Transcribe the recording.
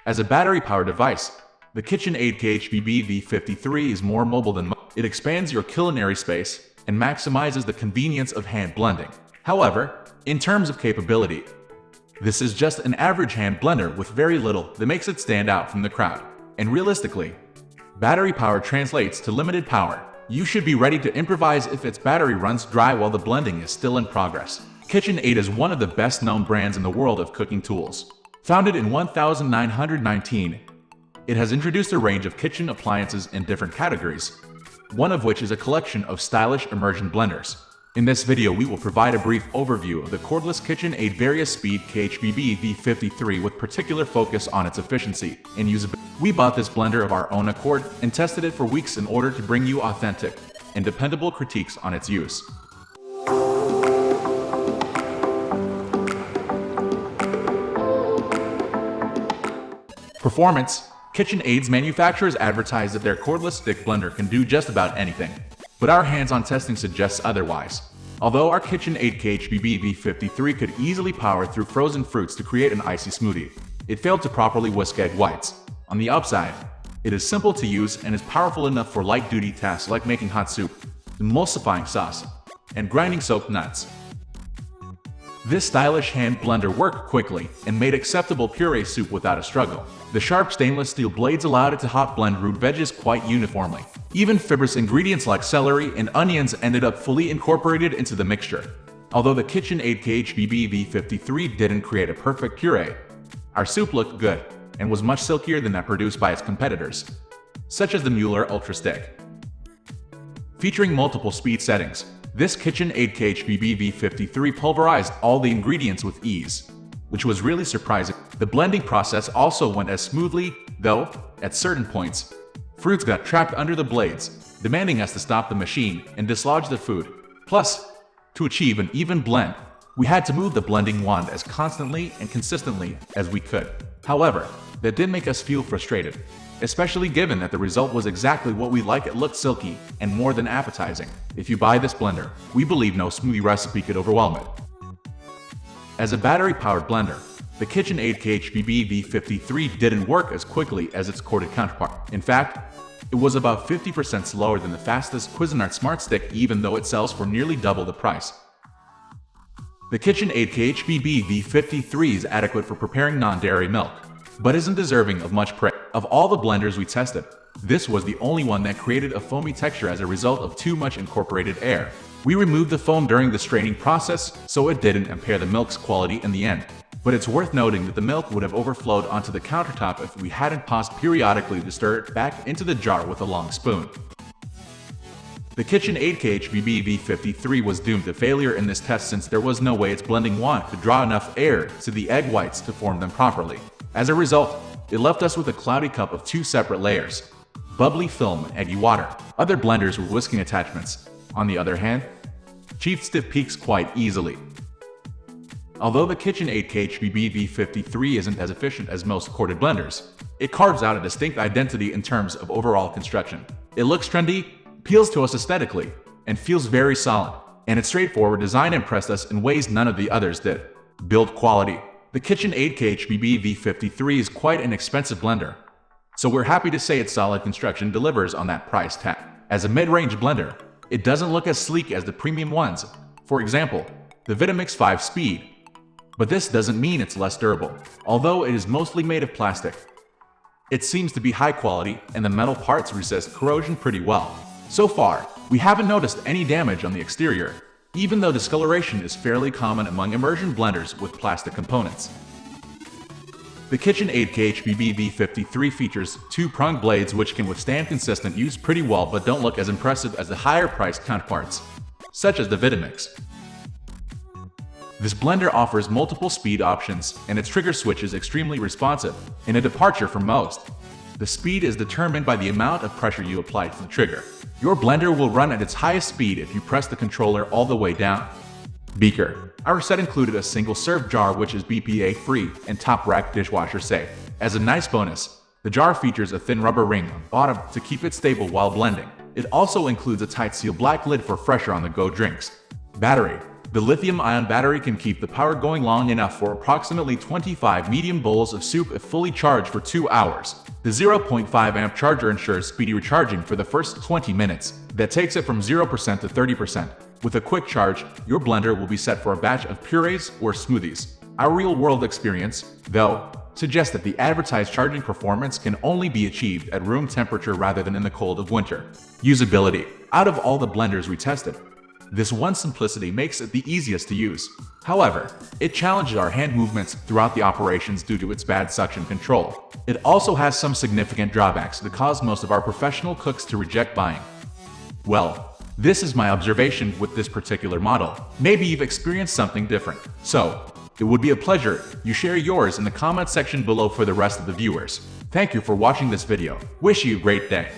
As a battery-powered device, the KitchenAid KHBBV53 is more mobile than most. It expands your culinary space and maximizes the convenience of hand blending. However, in terms of capability, this is just an average hand blender with very little that makes it stand out from the crowd. And realistically, battery power translates to limited power. You should be ready to improvise if its battery runs dry while the blending is still in progress. KitchenAid is one of the best-known brands in the world of cooking tools. Founded in 1919, it has introduced a range of kitchen appliances in different categories, one of which is a collection of stylish immersion blenders. In this video, we will provide a brief overview of the cordless KitchenAid Various Speed KHBBV53 with particular focus on its efficiency and usability. We bought this blender of our own accord and tested it for weeks in order to bring you authentic and dependable critiques on its use. Performance. KitchenAid's manufacturers advertise that their cordless stick blender can do just about anything, but our hands-on testing suggests otherwise. Although our KitchenAid KHBBV53 could easily power through frozen fruits to create an icy smoothie, it failed to properly whisk egg whites. On the upside, it is simple to use and is powerful enough for light-duty tasks like making hot soup, emulsifying sauce, and grinding soaked nuts. This stylish hand blender worked quickly and made acceptable puree soup without a struggle. The sharp stainless steel blades allowed it to hot blend root veggies quite uniformly. Even fibrous ingredients like celery and onions ended up fully incorporated into the mixture. Although the KitchenAid KHBBV53 didn't create a perfect puree, our soup looked good and was much silkier than that produced by its competitors, such as the Mueller Ultra Stick. Featuring multiple speed settings, this KitchenAid KHBBV53 pulverized all the ingredients with ease, which was really surprising. The blending process also went as smoothly, though, at certain points, fruits got trapped under the blades, demanding us to stop the machine and dislodge the food. Plus, to achieve an even blend, we had to move the blending wand as constantly and consistently as we could. However, that did make us feel frustrated, especially given that the result was exactly what we like. It looked silky and more than appetizing. If you buy this blender, we believe no smoothie recipe could overwhelm it. As a battery-powered blender, the KitchenAid KHBBV53 didn't work as quickly as its corded counterpart. In fact, it was about 50% slower than the fastest Cuisinart Smart Stick, even though it sells for nearly double the price. The KitchenAid KHBBV53 is adequate for preparing non-dairy milk, but isn't deserving of much praise. Of all the blenders we tested, this was the only one that created a foamy texture as a result of too much incorporated air. We removed the foam during the straining process, so it didn't impair the milk's quality in the end. But it's worth noting that the milk would have overflowed onto the countertop if we hadn't paused periodically to stir it back into the jar with a long spoon. The KitchenAid KHBBV53 was doomed to failure in this test since there was no way its blending wand could draw enough air to the egg whites to form them properly. As a result, it left us with a cloudy cup of two separate layers, bubbly film and eggy water. Other blenders were whisking attachments, on the other hand, achieved stiff peaks quite easily. Although the KitchenAid KHBBV53 isn't as efficient as most corded blenders, it carves out a distinct identity in terms of overall construction. It looks trendy, appeals to us aesthetically, and feels very solid. And its straightforward design impressed us in ways none of the others did. Build quality. The KitchenAid KHBBV53 is quite an expensive blender, so we're happy to say its solid construction delivers on that price tag. As a mid-range blender, it doesn't look as sleek as the premium ones, for example, the Vitamix 5 Speed. But this doesn't mean it's less durable, although it is mostly made of plastic. It seems to be high quality, and the metal parts resist corrosion pretty well. So far, we haven't noticed any damage on the exterior, even though discoloration is fairly common among immersion blenders with plastic components. The KitchenAid KHBBV53 features two-pronged blades which can withstand consistent use pretty well but don't look as impressive as the higher-priced counterparts, such as the Vitamix. This blender offers multiple speed options, and its trigger switch is extremely responsive, in a departure from most. The speed is determined by the amount of pressure you apply to the trigger. Your blender will run at its highest speed if you press the controller all the way down. Beaker. Our set included a single-serve jar which is BPA-free and top-rack dishwasher safe. As a nice bonus, the jar features a thin rubber ring on the bottom to keep it stable while blending. It also includes a tight seal black lid for fresher on-the-go drinks. Battery. The lithium-ion battery can keep the power going long enough for approximately 25 medium bowls of soup if fully charged for 2 hours. The 0.5 amp charger ensures speedy recharging for the first 20 minutes. That takes it from 0% to 30%. With a quick charge, your blender will be set for a batch of purees or smoothies. Our real-world experience, though, suggests that the advertised charging performance can only be achieved at room temperature rather than in the cold of winter. Usability. Out of all the blenders we tested, this one simplicity makes it the easiest to use. However, it challenges our hand movements throughout the operations due to its bad suction control. It also has some significant drawbacks that cause most of our professional cooks to reject buying. Well, this is my observation with this particular model. Maybe you've experienced something different. So, it would be a pleasure you share yours in the comment section below for the rest of the viewers. Thank you for watching this video. Wish you a great day.